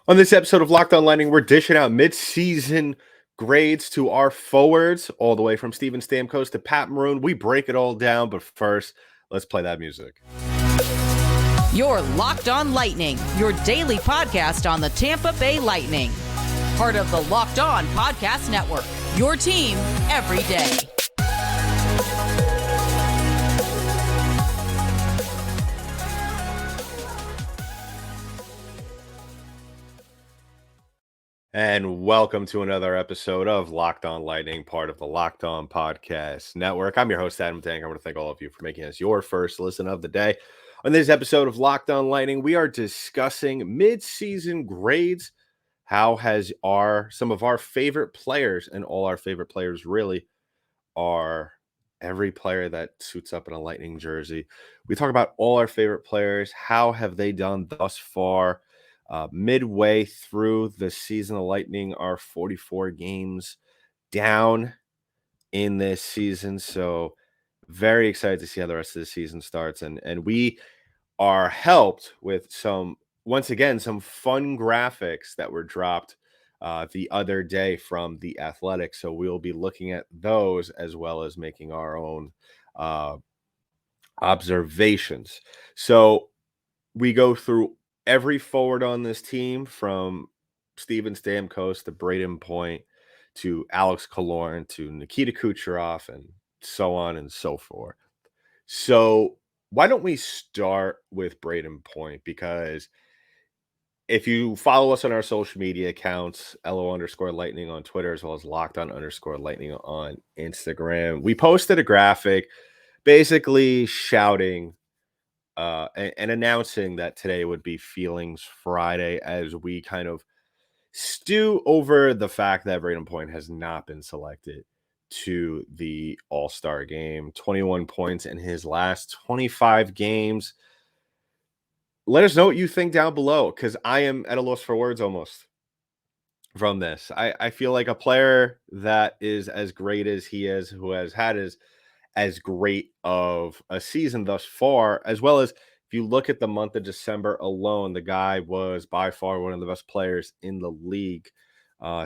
On this episode of Locked On Lightning, we're dishing out mid-season grades to our forwards, all the way from Steven Stamkos to Pat Maroon. We break it all down, but first, let's play that music. You're Locked On Lightning, your daily podcast on the Tampa Bay Lightning. Part of the Locked On Podcast Network, your team every day. And welcome to another episode of Locked On Lightning, part of the Locked On Podcast Network. I'm your host, Adam Tank. I want to thank all of you for making us your first listen of the day. On this episode of Locked On Lightning, we are discussing mid-season grades. How has some of our favorite players, and all our favorite players really are every player that suits up in a Lightning jersey. We talk about all our favorite players. How have they done thus far? Midway through the season, the Lightning are 44 games down in this season. So very excited to see how the rest of the season starts. And we are helped with once again, some fun graphics that were dropped the other day from The Athletic. So we'll be looking at those as well as making our own observations. So we go through every forward on this team, from Steven Stamkos to Brayden Point to Alex Killorn to Nikita Kucherov and so on and so forth. So why don't we start with Brayden Point? Because if you follow us on our social media accounts, LO_Lightning on Twitter, as well as Locked_Lightning on Instagram, we posted a graphic basically shouting and announcing that today would be Feelings Friday, as we kind of stew over the fact that Brayden Point has not been selected to the All-Star game. 21 points in his last 25 games. Let us know what you think down below, because I am at a loss for words almost from this. I feel like a player that is as great as he is, who has had as great of a season thus far, as well as if you look at the month of December alone, the guy was by far one of the best players in the league,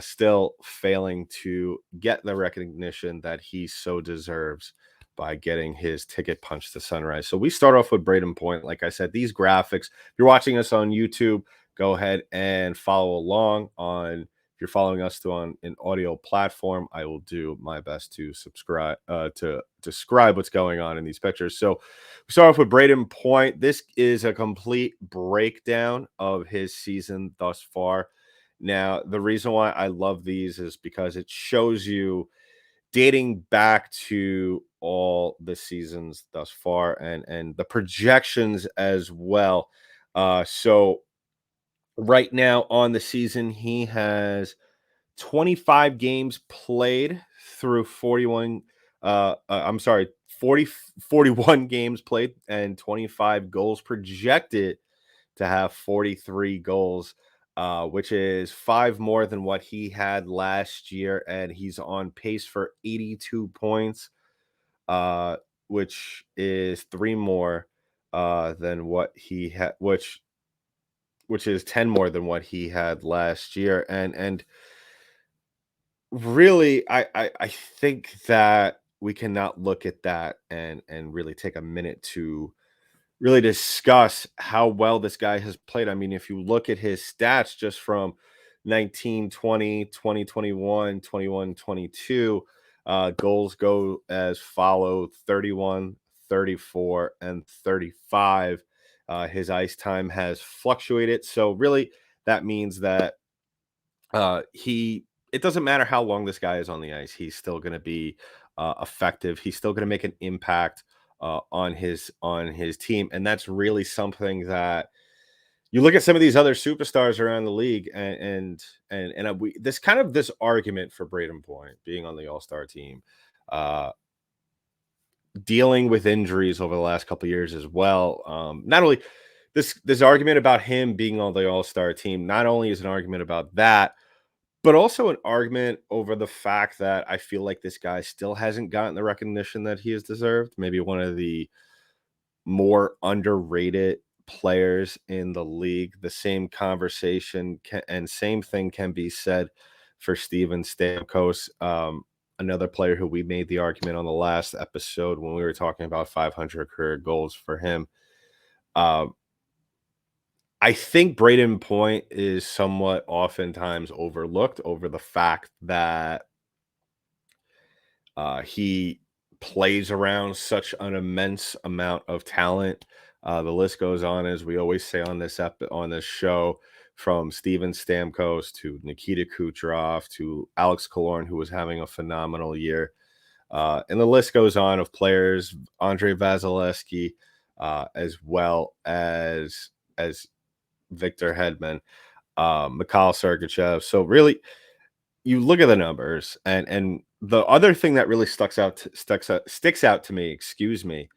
still failing to get the recognition that he so deserves by getting his ticket punched to Sunrise. So we start off with Brayden Point. Like I said, these graphics, if you're watching us on YouTube, go ahead and follow along. If you're following us on an audio platform, I will do my best to subscribe to describe what's going on in these pictures. So we start off with Brayden Point. This is a complete breakdown of his season thus far. Now, the reason why I love these is because it shows you, dating back to all the seasons thus far, and the projections as well. So right now on the season, he has 25 games played through 41 41 games played and 25 goals, projected to have 43 goals, which is 5 more than what he had last year, and he's on pace for 82 points, which is 3 more than what he had, which is 10 more than what he had last year. And really, I think that we cannot look at that and really take a minute to really discuss how well this guy has played. I mean, if you look at his stats just from 1920, 2021, 21, 22, goals go as follow: 31, 34, and 35. His ice time has fluctuated. So really, that means that it doesn't matter how long this guy is on the ice, he's still going to be effective. He's still going to make an impact on his team, and that's really something that you look at some of these other superstars around the league, this argument for Brayden Point being on the All-Star team, dealing with injuries over the last couple of years as well. Not only this argument about him being on the All-Star team, not only is an argument about that, but also an argument over the fact that I feel like this guy still hasn't gotten the recognition that he has deserved. Maybe one of the more underrated players in the league. The same conversation and same thing can be said for Steven Stamkos, another player who we made the argument on the last episode when we were talking about 500 career goals for him. I think Brayden Point is somewhat oftentimes overlooked over the fact that he plays around such an immense amount of talent. The list goes on, as we always say on this on this show, from Steven Stamkos to Nikita Kucherov to Alex Killorn, who was having a phenomenal year. And the list goes on of players, Andre Vasilevsky, as well as Victor Hedman, Mikhail Sergachev. So really, you look at the numbers, and the other thing that really sticks out to me, excuse me,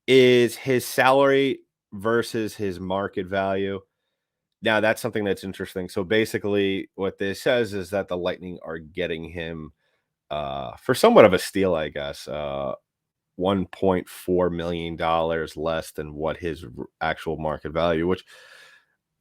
is his salary versus his market value. Now, that's something that's interesting. So basically, what this says is that the Lightning are getting him for somewhat of a steal, I guess. $1.4 million less than what his actual market value, which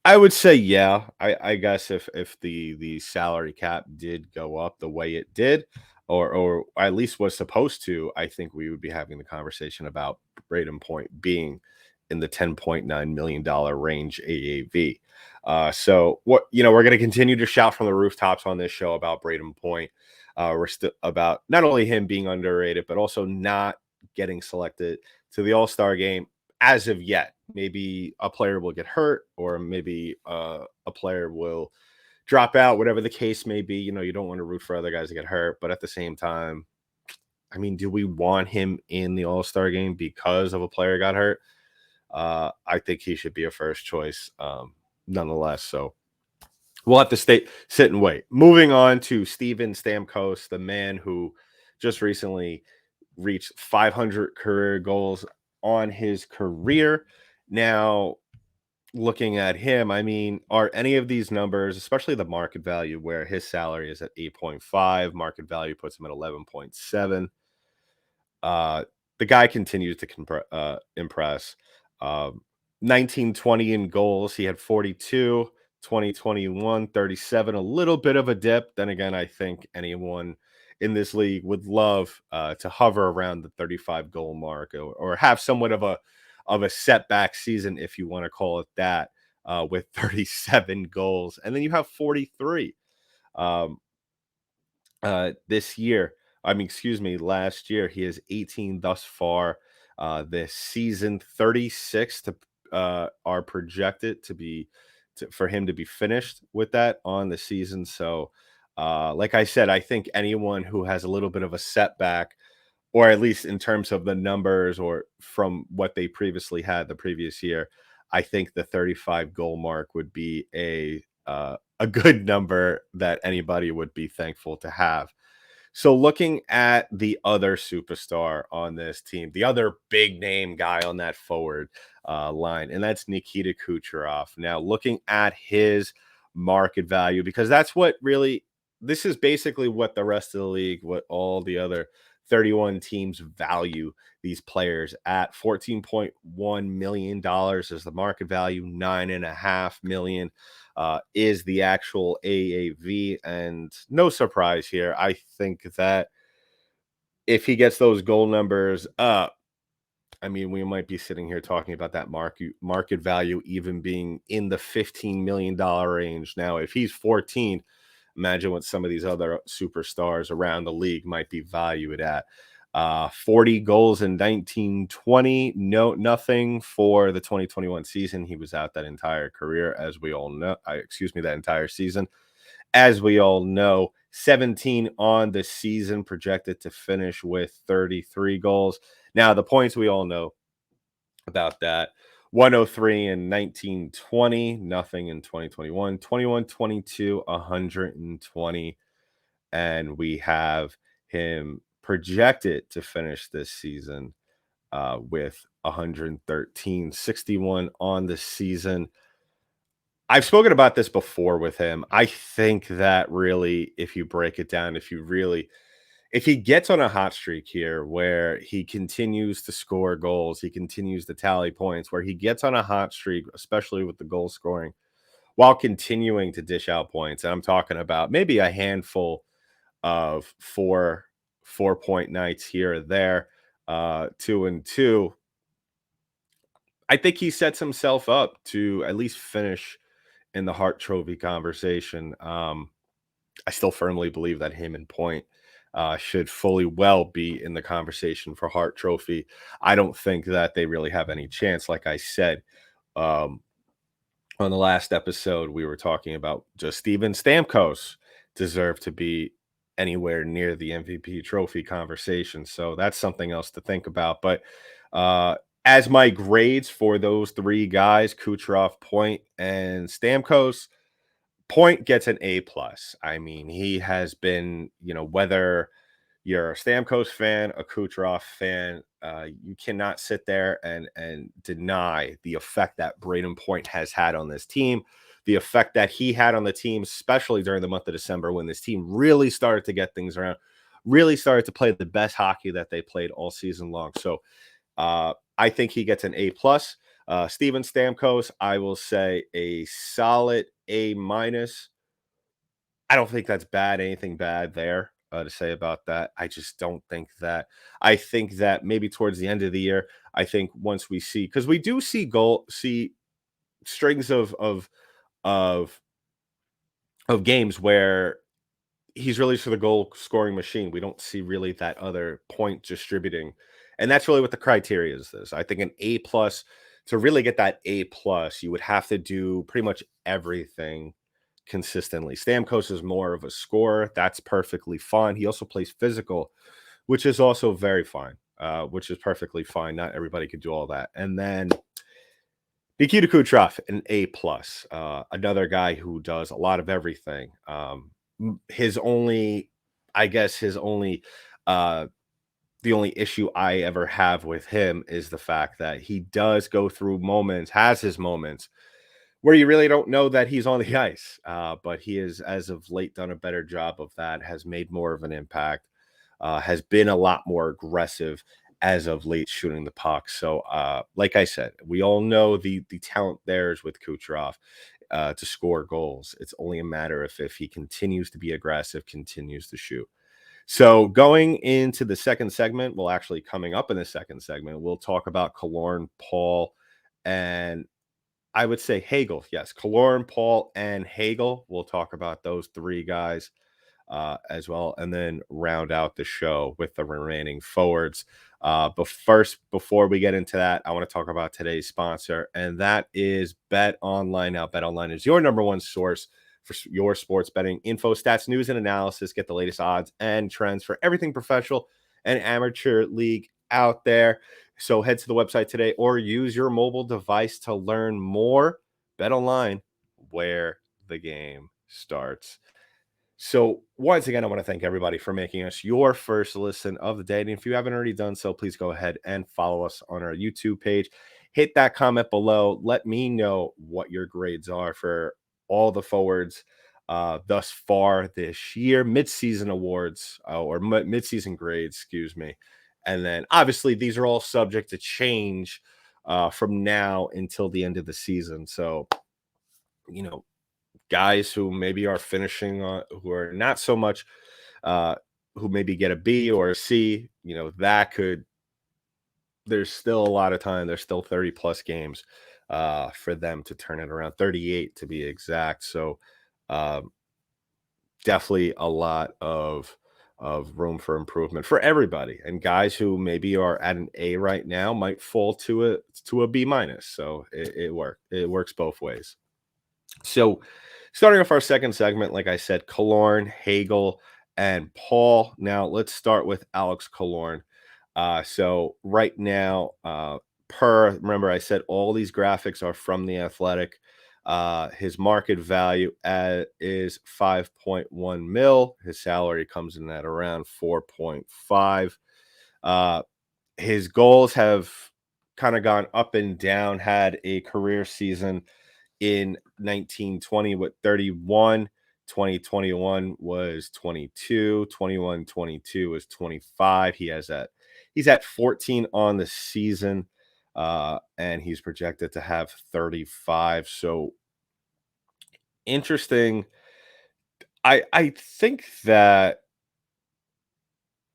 I would say, yeah. I guess if the salary cap did go up the way it did, or at least was supposed to, I think we would be having the conversation about Brayden Point being in the $10.9 million range AAV. So what we're going to continue to shout from the rooftops on this show about Brayden Point. We're still about not only him being underrated, but also not getting selected to the All-Star game as of yet. Maybe a player will get hurt, or maybe a player will drop out, whatever the case may be. You don't want to root for other guys to get hurt, but at the same time, I mean, do we want him in the All-Star game because of a player got hurt? I think he should be a first choice, nonetheless. So we'll have to sit and wait. Moving on to Steven Stamkos, the man who just recently reached 500 career goals on his career. Now, looking at him, I mean, are any of these numbers, especially the market value, where his salary is at 8.5, market value puts him at 11.7. The guy continues to impress. 1920 in goals, he had 42. 2021, 37, a little bit of a dip. Then again, I think anyone in this league would love to hover around the 35 goal mark, or have somewhat of a setback season, if you want to call it that, with 37 goals. And then you have 43 this year. Last year. He has 18 thus far this season. 36 are projected to be for him to be finished with that on the season. So like I said, I think anyone who has a little bit of a setback, or at least in terms of the numbers or from what they previously had the previous year, I think the 35 goal mark would be a good number that anybody would be thankful to have. So looking at the other superstar on this team, the other big name guy on that forward line, and that's Nikita Kucherov. Now, looking at his market value, because that's what really, this is basically what the rest of the league, what all the other 31 teams value these players at. $14.1 million is the market value. $9.5 million is the actual AAV. And no surprise here, I think that if he gets those goal numbers up, I mean, we might be sitting here talking about that market value even being in the $15 million range. Now, if he's 14, imagine what some of these other superstars around the league might be valued at. 40 goals in 1920. Nothing for the 2021 season. He was out that entire career, as we all know. That entire season. As we all know, 17 on the season, projected to finish with 33 goals. Now, the points we all know about that. 103 in 1920, nothing in 2021. 21-22, 120. And we have him projected to finish this season with 113, 61 on the season. I've spoken about this before with him. I think that really, if you break it down, if he gets on a hot streak here where he continues to score goals, he continues to tally points, where he gets on a hot streak, especially with the goal scoring, while continuing to dish out points. And I'm talking about maybe a handful of 4 point nights here or there, 2-2. I think he sets himself up to at least finish in the Hart Trophy conversation. I still firmly believe that him and Point should fully well be in the conversation for Hart Trophy. I don't think that they really have any chance. Like I said, um, on the last episode, we were talking about just Steven Stamkos deserve to be anywhere near the MVP trophy conversation. So that's something else to think about. But as my grades for those three guys, Kucherov, Point, and Stamkos, Point gets an A plus. I mean, he has been, whether you're a Stamkos fan, a Kucherov fan, you cannot sit there and deny the effect that Brayden Point has had on this team, the effect that he had on the team, especially during the month of December when this team really started to get things around, really started to play the best hockey that they played all season long. So I think he gets an A plus. Steven Stamkos, I will say a solid A minus. I don't think that's bad, anything bad there to say about that. I just don't think that. I think that maybe towards the end of the year, I think once we see, because we do see strings of of games where he's really for the goal scoring machine. We don't see really that other point distributing. And that's really what the criteria is this. I think an A plus, to really get that A plus, you would have to do pretty much everything consistently. Stamkos is more of a scorer. That's perfectly fine. He also plays physical, which is also very fine, which is perfectly fine. Not everybody could do all that. And then Nikita Kucherov, an A plus, another guy who does a lot of everything. His only, I guess, the only issue I ever have with him is the fact that he does go through moments, has his moments where you really don't know that he's on the ice. But he has, as of late, done a better job of that, has made more of an impact, has been a lot more aggressive as of late shooting the puck. So, like I said, we all know the talent there is with Kucherov to score goals. It's only a matter of if he continues to be aggressive, continues to shoot. So going into the second segment, well, actually coming up in the second segment, we'll talk about Killorn, Paul, and I would say Hagel. Yes, Killorn, Paul, and Hagel. We'll talk about those three guys as well, and then round out the show with the remaining forwards. But first, before we get into that, I want to talk about today's sponsor, and that is BetOnline. Now, BetOnline is your number one source for your sports betting info, stats, news, and analysis. Get the latest odds and trends for everything professional and amateur league out there. So head to the website today or use your mobile device to learn more. BetOnline, where the game starts. So once again, I want to thank everybody for making us your first listen of the day. And if you haven't already done so, please go ahead and follow us on our YouTube page. Hit that comment below. Let me know what your grades are for all the forwards thus far this year, midseason awards or midseason grades, excuse me. And then obviously these are all subject to change from now until the end of the season. So, guys who maybe are finishing who are not so much who maybe get a B or a C, that could, there's still a lot of time. There's still 30 plus games for them to turn it around, 38 to be exact. So definitely a lot of room for improvement for everybody. And guys who maybe are at an A right now might fall to a B minus. So it works both ways. So starting off our second segment, like I said, Killorn, Hagel, and Paul. Now let's start with Alex Killorn. So right now, remember I said all these graphics are from The Athletic. His market value is 5.1 mil. His salary comes in at around 4.5. His goals have kind of gone up and down, had a career season in 1920 with 31. 2021 was 22, 21-22 was 25. He's at 14 on the season, and he's projected to have 35. So interesting. I think that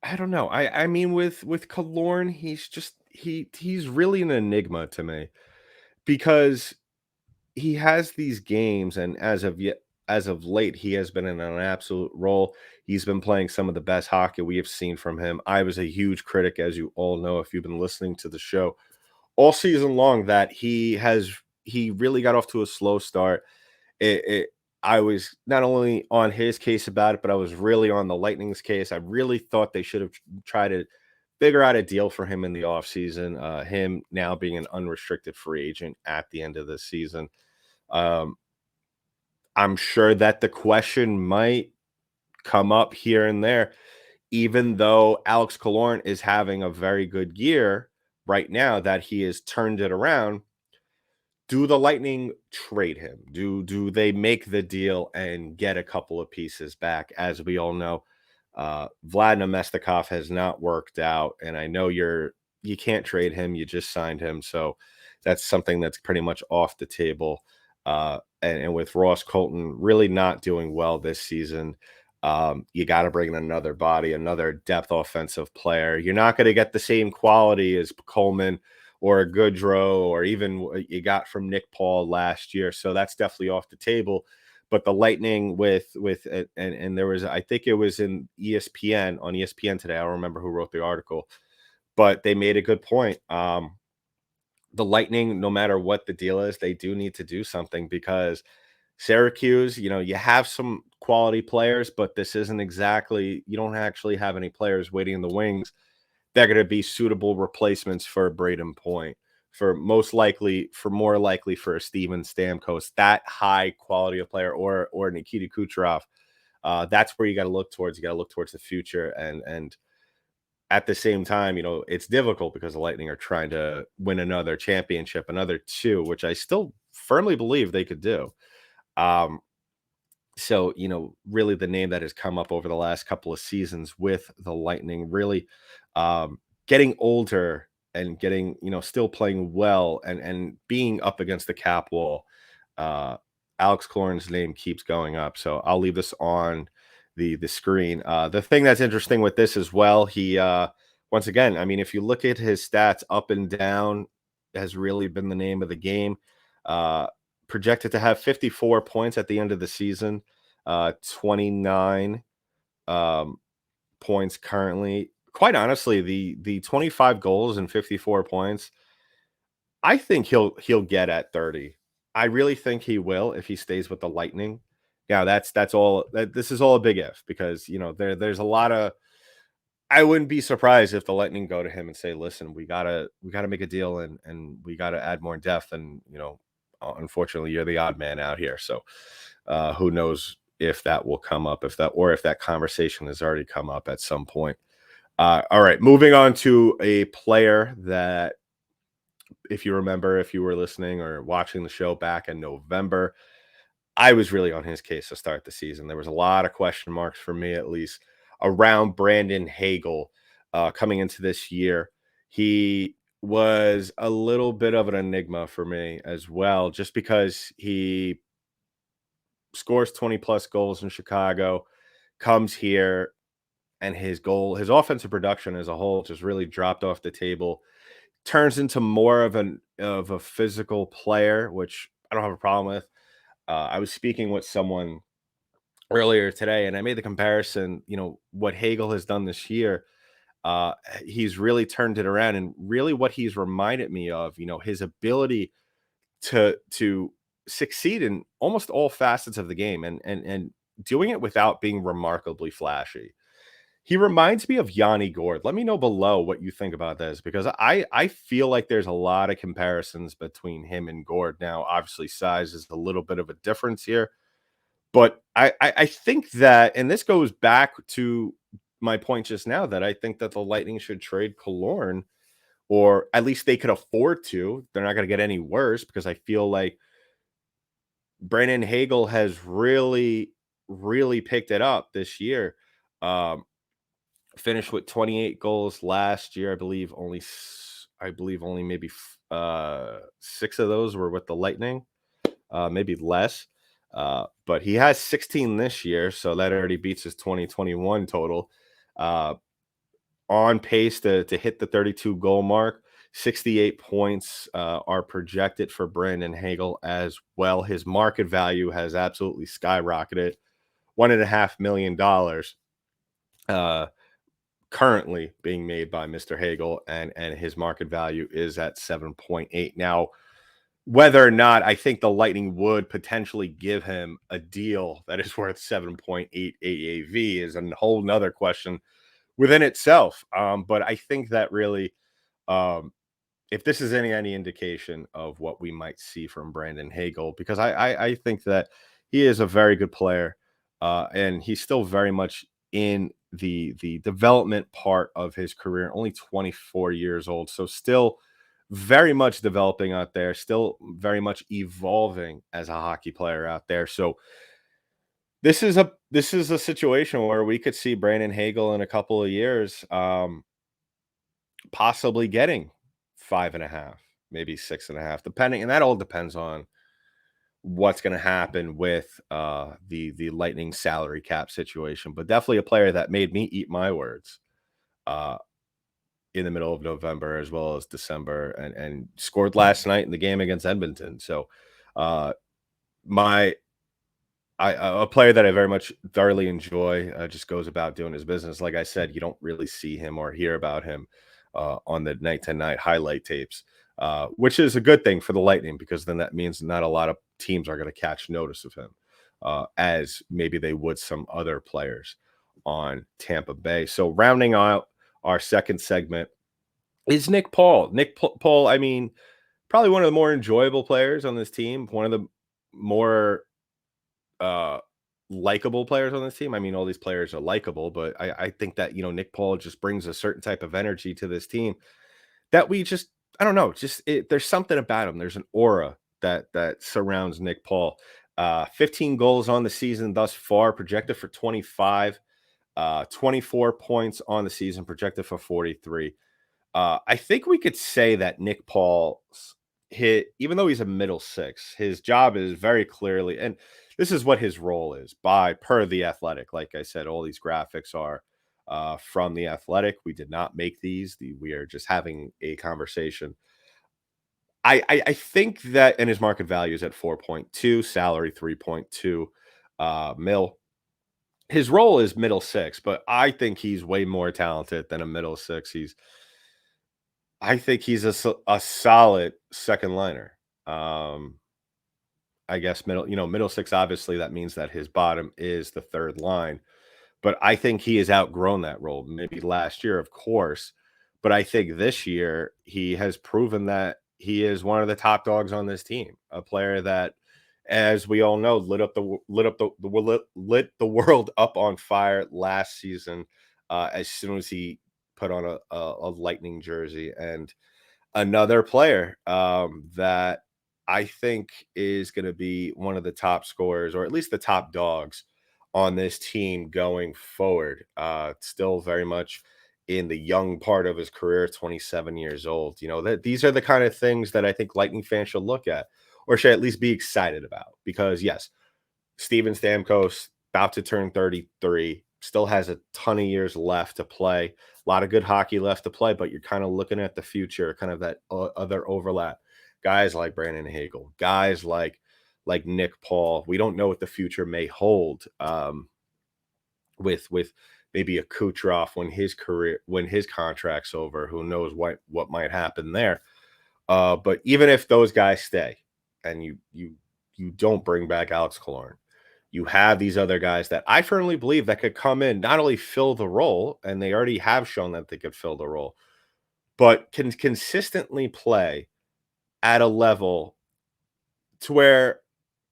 I don't know. I mean with Killorn, he's really an enigma to me because he has these games, and as of late, he has been in an absolute role. He's been playing some of the best hockey we have seen from him. I was a huge critic, as you all know, if you've been listening to the show all season long, that he really got off to a slow start. It I was not only on his case about it, but I was really on the Lightning's case. I really thought they should have tried to figure out a deal for him in the offseason. Him now being an unrestricted free agent at the end of the season. Um, I'm sure that the question might come up here and there, even though Alex Killorn is having a very good year right now, that he has turned it around. Do the Lightning trade him? Do they make the deal and get a couple of pieces back? As we all know, Vlad Namestnikov has not worked out, and I know you can't trade him. You just signed him, so that's something that's pretty much off the table. And with Ross Colton really not doing well this season, you got to bring in another body, another depth offensive player. You're not going to get the same quality as Coleman or a Goodrow, or even what you got from Nick Paul last year. So that's definitely off the table. But the Lightning and there was, I think it was in ESPN, on ESPN today. I don't remember who wrote the article, but they made a good point. The Lightning, no matter what the deal is, they do need to do something because Syracuse, you have some quality players, but this isn't exactly, you don't actually have any players waiting in the wings. They're going to be suitable replacements for Brayden Point, more likely for a Steven Stamkos, that high quality of player, or Nikita Kucherov. That's where you got to look towards. You got to look towards the future, and at the same time, it's difficult because the Lightning are trying to win another championship, another two, which I still firmly believe they could do. Um, so, really the name that has come up over the last couple of seasons with the Lightning, really getting older and getting, still playing well and being up against the cap wall. Uh, Alex Killorn's name keeps going up. So I'll leave this on the screen. The thing that's interesting with this as well, he once again, I mean, if you look at his stats, up and down has really been the name of the game. Uh, Projected to have 54 points at the end of the season, 29 points currently. Quite honestly, the 25 goals and 54 points, I think he'll get at 30. I really think he will if he stays with the Lightning. Yeah, that's all. This is all a big if, because there's a lot of. I wouldn't be surprised if the Lightning go to him and say, "Listen, we gotta make a deal, and we gotta add more depth." And unfortunately, you're the odd man out here. So who knows if that will come up, if that conversation has already come up at some point. All right, moving on to a player that, if you remember, if you were listening or watching the show back in November, I was really on his case to start the season. There was a lot of question marks for me, at least, around Brandon Hagel coming into this year. He was a little bit of an enigma for me as well, just because he scores 20 plus goals in Chicago, comes here, and his offensive production as a whole just really dropped off the table. Turns into more of a physical player, which I don't have a problem with. I was speaking with someone earlier today, and I made the comparison. What Hagel has done this year. He's really turned it around, and really what he's reminded me of, his ability to succeed in almost all facets of the game, and doing it without being remarkably flashy. He reminds me of Yanni Gord. Let me know below what you think about this, because I feel like there's a lot of comparisons between him and Gord. Now, obviously, size is a little bit of a difference here, but I think that, and this goes back to my point just now, that I think that the Lightning should trade Killorn, or at least they could afford to. They're not going to get any worse, because I feel like Brandon Hagel has really really picked it up this year. Um, Finished with 28 goals last year. I believe only maybe 6 of those were with the Lightning, maybe less. But he has 16 this year, so that already beats his 2021 total. Uh, on pace to hit the 32 goal mark. 68 points are projected for Brandon Hagel as well. His market value has absolutely skyrocketed. $1.5 million currently being made by Mr. Hagel, and his market value is at 7.8. Now, whether or not I think the Lightning would potentially give him a deal that is worth 7.8 AAV is a whole nother question within itself. But I think that really, um, if this is any indication of what we might see from Brandon Hagel, because I think that he is a very good player, and he's still very much in the development part of his career, only 24 years old, so still very much developing out there, still very much evolving as a hockey player out there. So this is a situation where we could see Brandon Hagel in a couple of years, possibly getting 5.5, maybe 6.5, depending, and that all depends on what's going to happen with the Lightning salary cap situation. But definitely a player that made me eat my words uh, in the middle of November as well as December, and scored last night in the game against Edmonton. So uh, my a player that I very much thoroughly enjoy, just goes about doing his business. Like I said, you don't really see him or hear about him on the night to night highlight tapes, which is a good thing for the Lightning, because then that means not a lot of teams are going to catch notice of him, as maybe they would some other players on Tampa Bay. So rounding out our second segment is Nick Paul. Paul, I mean, probably one of the more enjoyable players on this team, one of the more uh likable players on this team. I mean, all these players are likable, but I think that, Nick Paul just brings a certain type of energy to this team that we just, I don't know, there's something about him. There's an aura that surrounds Nick Paul. 15 goals on the season thus far, projected for 25. 24 points on the season, projected for 43. I think we could say that Nick Paul's hit, even though he's a middle six, his job is very clearly, and this is what his role is by per the Athletic. Like I said, all these graphics are from the Athletic. We did not make these. We are just having a conversation. I think that, and his market value is at 4.2, salary 3.2 mil. His role is middle six, but I think he's way more talented than a middle six. I think he's a solid second liner. I guess middle six, obviously that means that his bottom is the third line, but I think he has outgrown that role. Maybe last year, of course, but I think this year he has proven that he is one of the top dogs on this team. A player that, as we all know, lit the world up on fire last season, as soon as he put on a Lightning jersey. And another player that I think is going to be one of the top scorers, or at least the top dogs on this team going forward. Still very much in the young part of his career, 27 years old. That these are the kind of things that I think Lightning fans should look at, or should at least be excited about. Because yes, Steven Stamkos, about to turn 33, still has a ton of years left to play. A lot of good hockey left to play, but you're kind of looking at the future, kind of that other overlap. Guys like Brandon Hagel, guys like Nick Paul. We don't know what the future may hold, with maybe a Kucherov when his contract's over. Who knows what might happen there? But even if those guys stay, and you don't bring back Alex Killorn, you have these other guys that I firmly believe that could come in, not only fill the role, and they already have shown that they could fill the role, but can consistently play at a level to where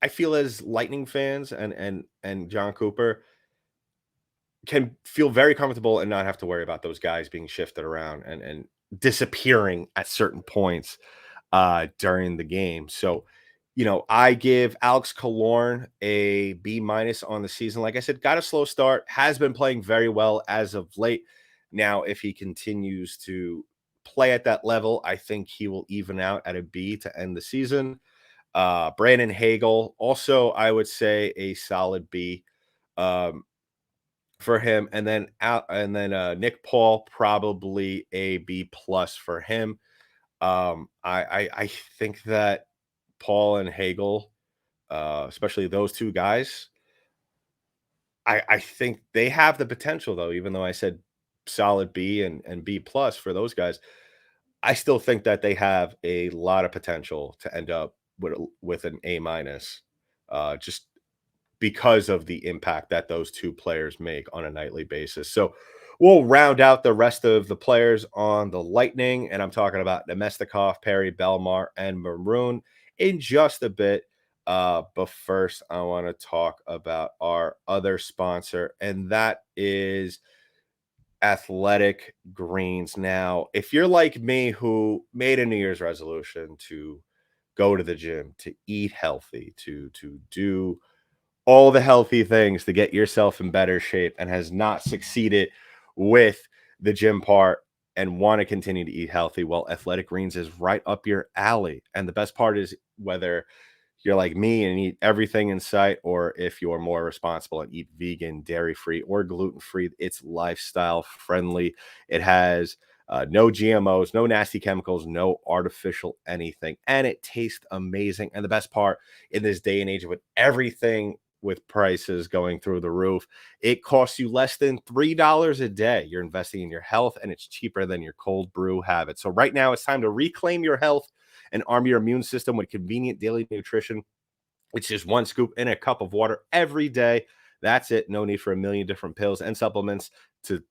I feel as Lightning fans and John Cooper can feel very comfortable and not have to worry about those guys being shifted around and disappearing at certain points during the game. So I give Alex Killorn a B minus on the season. Like I said, got a slow start, has been playing very well as of late. Now, if he continues to play at that level, I think he will even out at a B to end the season. Brandon Hagel, also, I would say a solid B um, for him. Nick Paul, probably a B plus for him. I think that Paul and Hagel, especially those two guys, I think they have the potential, though, even though I said solid B and B plus for those guys. I still think that they have a lot of potential to end up with an A minus, just because of the impact that those two players make on a nightly basis. So we'll round out the rest of the players on the Lightning, and I'm talking about Nemestikov, Perry, Belmar, and Maroon in just a bit. But first, I want to talk about our other sponsor, and that is Athletic Greens. Now, if you're like me, who made a New Year's resolution to go to the gym, to eat healthy, to do all the healthy things to get yourself in better shape, and has not succeeded with the gym part and want to continue to eat healthy, well, Athletic Greens is right up your alley. And the best part is, whether you're like me and eat everything in sight, or if you're more responsible and eat vegan, dairy-free, or gluten-free, it's lifestyle friendly. It has no GMOs, no nasty chemicals, no artificial anything, and it tastes amazing. And the best part, in this day and age with everything, with prices going through the roof, it costs you less than $3 a day. You're investing in your health, and it's cheaper than your cold brew habit. So right now, it's time to reclaim your health and arm your immune system with convenient daily nutrition. It's just one scoop in a cup of water every day. That's it. No need for a million different pills and supplements to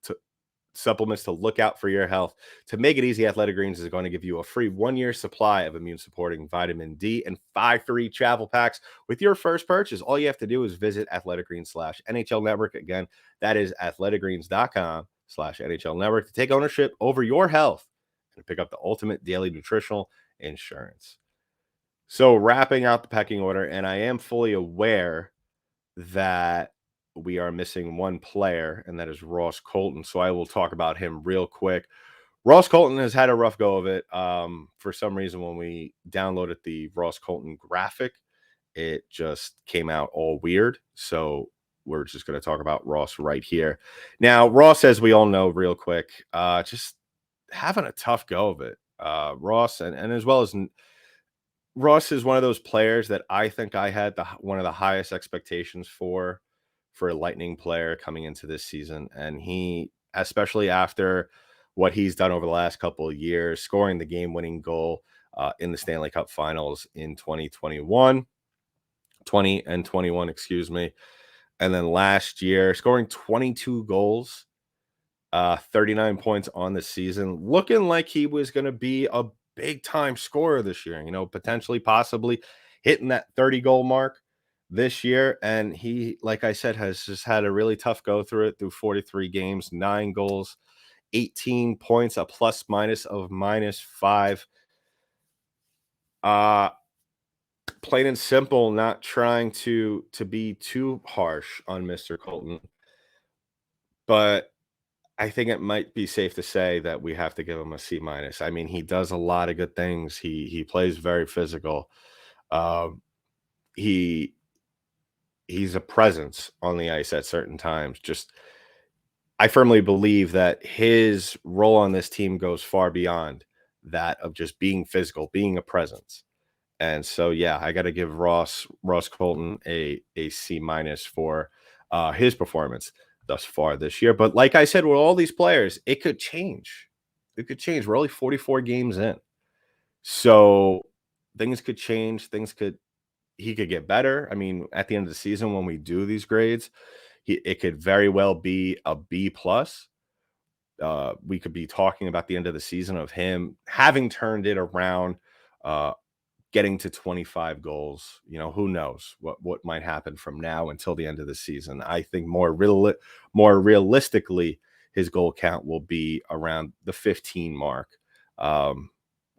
look out for your health. To make it easy, Athletic Greens is going to give you a free 1-year supply of immune supporting vitamin D and 5 free travel packs with your first purchase. All you have to do is visit athleticgreens.com/NHL Network. Again, that is athleticgreens.com/NHL Network to take ownership over your health and pick up the ultimate daily nutritional insurance. So, wrapping out the pecking order, and I am fully aware that we are missing one player, and that is Ross Colton. So I will talk about him real quick. Ross Colton has had a rough go of it. For some reason, when we downloaded the Ross Colton graphic, it just came out all weird. So we're just going to talk about Ross right here. Now, Ross, as we all know, real quick, just having a tough go of it. Ross, and as well as Ross, is one of those players that I think I had one of the highest expectations for a Lightning player coming into this season. And he, especially after what he's done over the last couple of years, scoring the game-winning goal in the Stanley Cup Finals in 2021, excuse me. And then last year, scoring 22 goals, 39 points on the season, looking like he was going to be a big-time scorer this year, potentially, possibly hitting that 30-goal mark this year. And he, like I said, has just had a really tough go through 43 games, 9 goals, 18 points, a plus minus of -5. Plain and simple, not trying to be too harsh on Mr. Colton, but I think it might be safe to say that we have to give him a C minus. I mean, he does a lot of good things. He plays very physical. He he's a presence on the ice at certain times. Just, I firmly believe that his role on this team goes far beyond that of just being physical, being a presence. And so, yeah, I got to give Ross Colton a C minus for his performance thus far this year. But like I said, with all these players, it could change. It could change. We're only 44 games in, so things could change. He could get better. I mean, at the end of the season, when we do these grades, it could very well be a B plus. We could be talking about the end of the season of him having turned it around, getting to 25 goals. Who knows what might happen from now until the end of the season. I think more realistically, his goal count will be around the 15 mark,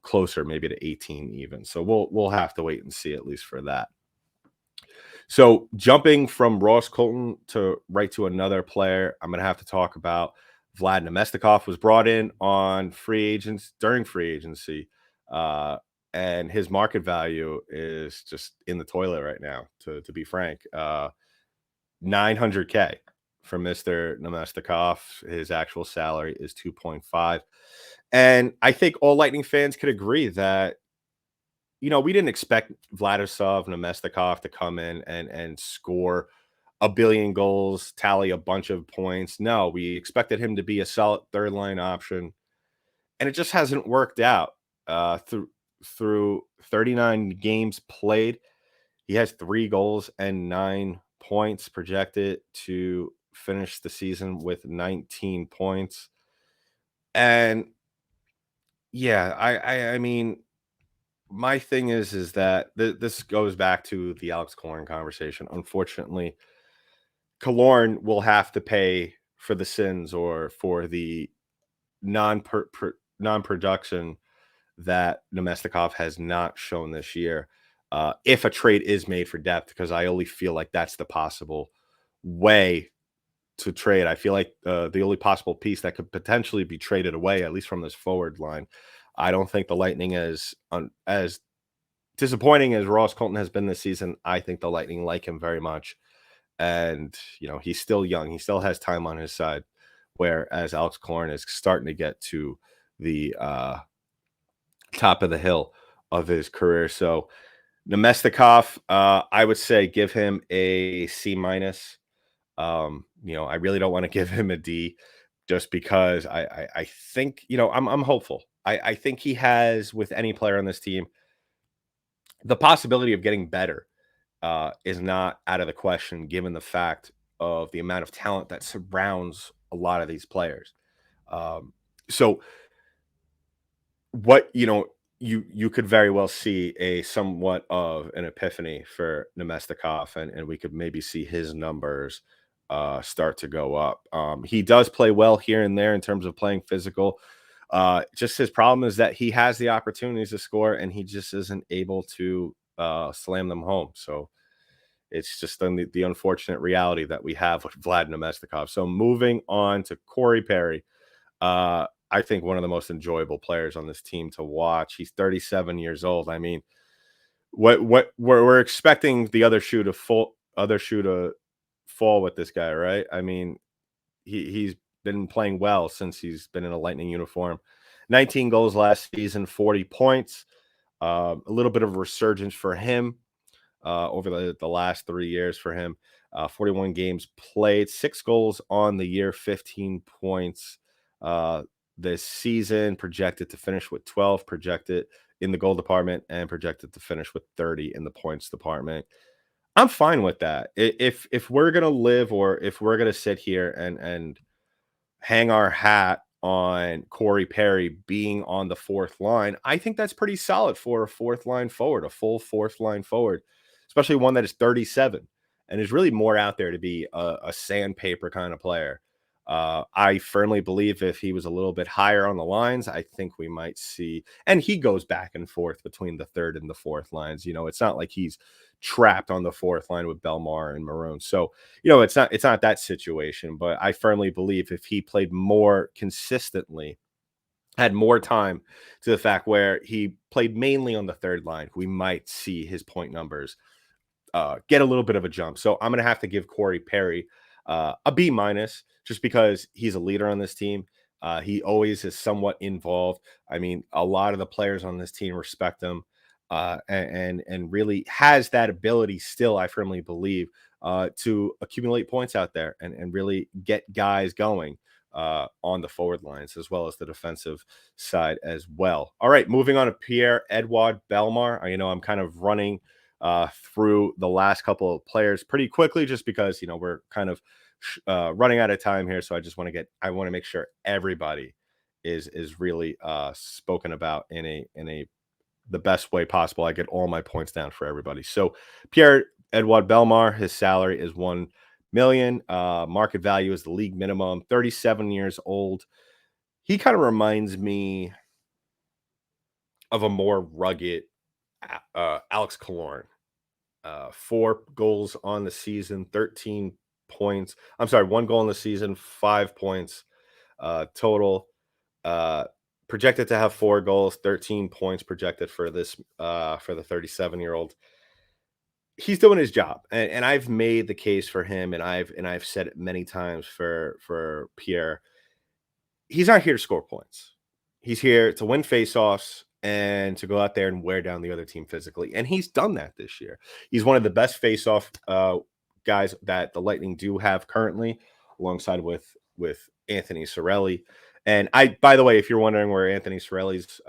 closer maybe to 18 even. So we'll have to wait and see at least for that. So jumping from Ross Colton to right to another player, I'm going to have to talk about Vlad Nemestikov. Was brought in on during free agency, and his market value is just in the toilet right now. To be frank, 900K for Mr. Nemestikov. His actual salary is 2.5, and I think all Lightning fans could agree that we didn't expect Vladislav Nemestikov to come in and score a billion goals, tally a bunch of points. No, we expected him to be a solid third line option, and it just hasn't worked out. Through 39 games played, he has 3 goals and 9 points, projected to finish the season with 19 points. And yeah, I mean, my thing is that this goes back to the Alex Killorn conversation. Unfortunately, Killorn will have to pay for the sins or for the non-production that Nemestikov has not shown this year. If a trade is made for depth, because I only feel like that's the possible way to trade. I feel like the only possible piece that could potentially be traded away, at least from this forward line. I don't think the Lightning, as disappointing as Ross Colton has been this season, I think the Lightning like him very much. And, he's still young. He still has time on his side, whereas Alex Killorn is starting to get to the top of the hill of his career. So Nemestikov, I would say give him a C minus. I really don't want to give him a D just because I think, I'm hopeful. I think he has, with any player on this team, the possibility of getting better is not out of the question, given the fact of the amount of talent that surrounds a lot of these players. So what you could very well see a somewhat of an epiphany for Nemestikov, and we could maybe see his numbers start to go up. He does play well here and there in terms of playing physical. Just his problem is that he has the opportunities to score, and he just isn't able to slam them home. So it's just the unfortunate reality that we have with Vlad Nemestikov. So moving on to Corey Perry. I think one of the most enjoyable players on this team to watch. He's 37 years old. I mean, what we're expecting the other shoe to fall with this guy, right? I mean, he's been playing well since he's been in a Lightning uniform. 19 goals last season, 40 points. A little bit of a resurgence for him over the last 3 years for him. 41 games played, 6 goals on the year, 15 points this season, projected to finish with 12, projected in the goal department, and projected to finish with 30 in the points department. I'm fine with that. If we're gonna live, or if we're gonna sit here and hang our hat on Corey Perry being on the fourth line, I think that's pretty solid for a fourth line forward, a full fourth line forward, especially one that is 37 and is really more out there to be a sandpaper kind of player. I firmly believe if he was a little bit higher on the lines, I think we might see, and he goes back and forth between the third and the fourth lines. It's not like he's trapped on the fourth line with Belmar and Maroon. So, it's not that situation, but I firmly believe if he played more consistently, had more time to the fact where he played mainly on the third line, we might see his point numbers get a little bit of a jump. So I'm going to have to give Corey Perry a B minus, just because he's a leader on this team. He always is somewhat involved. I mean, a lot of the players on this team respect him, and really has that ability still, I firmly believe, to accumulate points out there and really get guys going on the forward lines as well as the defensive side as well. All right, moving on to Pierre-Edouard Bellemare. I'm kind of running through the last couple of players pretty quickly, just because we're kind of running out of time here. So I want to make sure everybody is really spoken about in the best way possible. I get all my points down for everybody. So Pierre-Edouard Bellemare, his salary is $1 million. Market value is the league minimum. 37 years old. He kind of reminds me of a more rugged Alex Killorn. 4 goals on the season, 13 points. I'm sorry, 1 goal in the season, 5 points total. Uh, Projected to have 4 goals, 13 points projected for this for the 37-year-old. He's doing his job, and I've made the case for him, and I've said it many times for Pierre. He's not here to score points. He's here to win faceoffs and to go out there and wear down the other team physically. And he's done that this year. He's one of the best faceoff guys that the Lightning do have currently, alongside with Anthony Cirelli. And by the way, if you're wondering where Anthony Cirelli's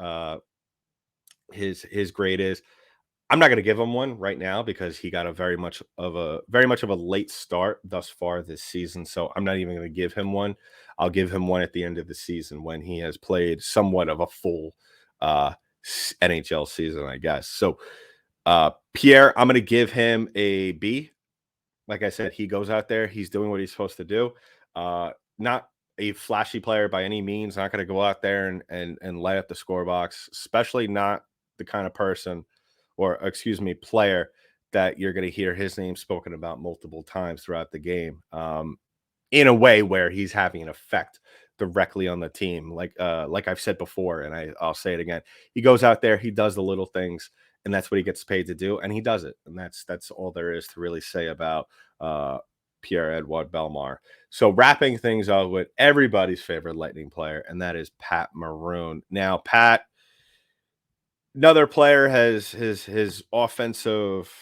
his grade is, I'm not going to give him one right now because he got a very much of a late start thus far this season. So I'm not even going to give him one. I'll give him one at the end of the season when he has played somewhat of a full NHL season, I guess. So Pierre, I'm going to give him a B. Like I said, he goes out there, he's doing what he's supposed to do. Not a flashy player by any means. Not going to go out there and light up the score box, especially not the kind of person, or excuse me, player that you're going to hear his name spoken about multiple times throughout the game, in a way where he's having an effect directly on the team. Like I've said before, and I'll say it again. He goes out there, he does the little things, and that's what he gets paid to do, and he does it. And that's all there is to really say about Pierre-Edouard Bellemare. So wrapping things up with everybody's favorite Lightning player, and that is Pat Maroon. Now, Pat, another player, has his offensive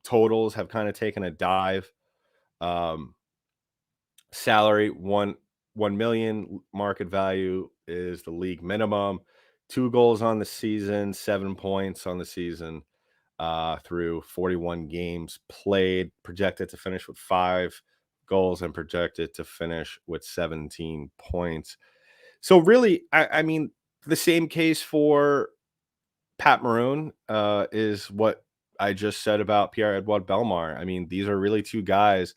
totals have kind of taken a dive. Salary, 1 million, market value is the league minimum. 2 goals on the season, 7 points on the season, through 41 games played. Projected to finish with 5 goals and projected to finish with 17 points. So really, I mean, the same case for Pat Maroon is what I just said about Pierre-Edouard Bellemare. I mean, these are really 2 guys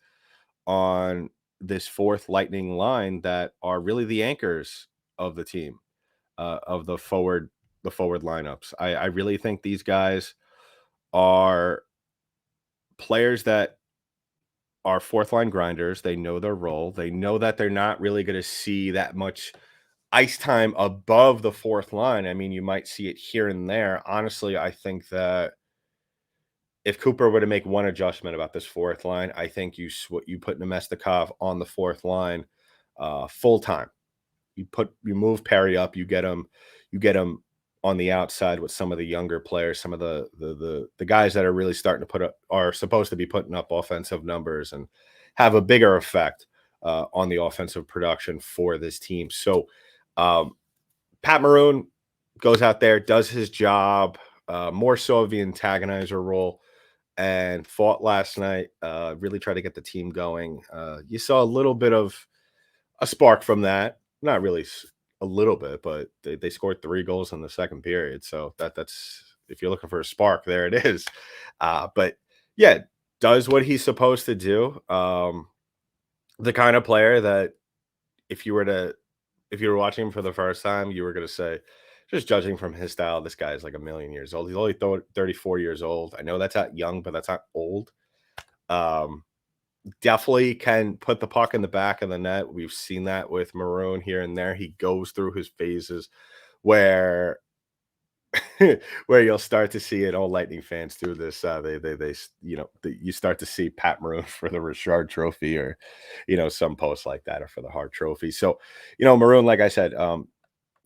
on this 4th Lightning line that are really the anchors of the team, of the forward lineups. I really think these guys are players that are 4th line grinders. They know their role. They know that they're not really going to see that much ice time above the 4th line. I mean, you might see it here and there. Honestly, I think that if Cooper were to make one adjustment about this 4th line, I think you put Nemestikov on the 4th line full time. You move Perry up, you get him on the outside with some of the younger players, some of the guys that are really starting to are supposed to be putting up offensive numbers and have a bigger effect on the offensive production for this team. So Pat Maroon goes out there, does his job, more so of the antagonizer role, and fought last night, really tried to get the team going. You saw a little bit of a spark from that. Not really a little bit, but they scored 3 goals in the second period. So that's, if you're looking for a spark, there it is. But yeah, does what he's supposed to do. The kind of player that if you were watching him for the first time, you were going to say, just judging from his style, this guy is like a million years old. He's only 34 years old. I know that's not young, but that's not old. Definitely can put the puck in the back of the net. We've seen that with Maroon here and there. He goes through his phases where you'll start to see it. All Lightning fans do this. You start to see Pat Maroon for the Richard Trophy, or some posts like that, or for the Hart Trophy. So Maroon, like I said,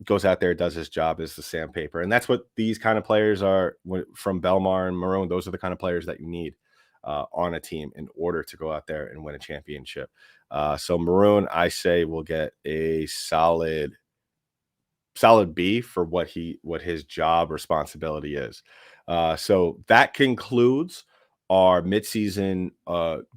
goes out there, does his job as the sandpaper, and that's what these kind of players are. From Bellemare and Maroon, those are the kind of players that you need on a team in order to go out there and win a championship. So Maroon, I say, will get a solid B for what his job responsibility is. So that concludes our midseason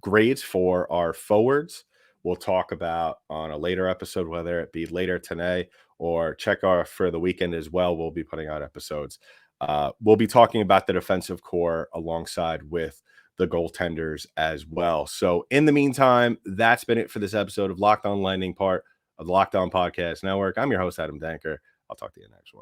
grades for our forwards. We'll talk about on a later episode, whether it be later today or check our for the weekend as well. We'll be putting out episodes. We'll be talking about the defensive core alongside with the goaltenders as well. So in the meantime, that's been it for this episode of Locked On Lightning, part of the Locked On Podcast Network. I'm your host, Adam Danker. I'll talk to you next one.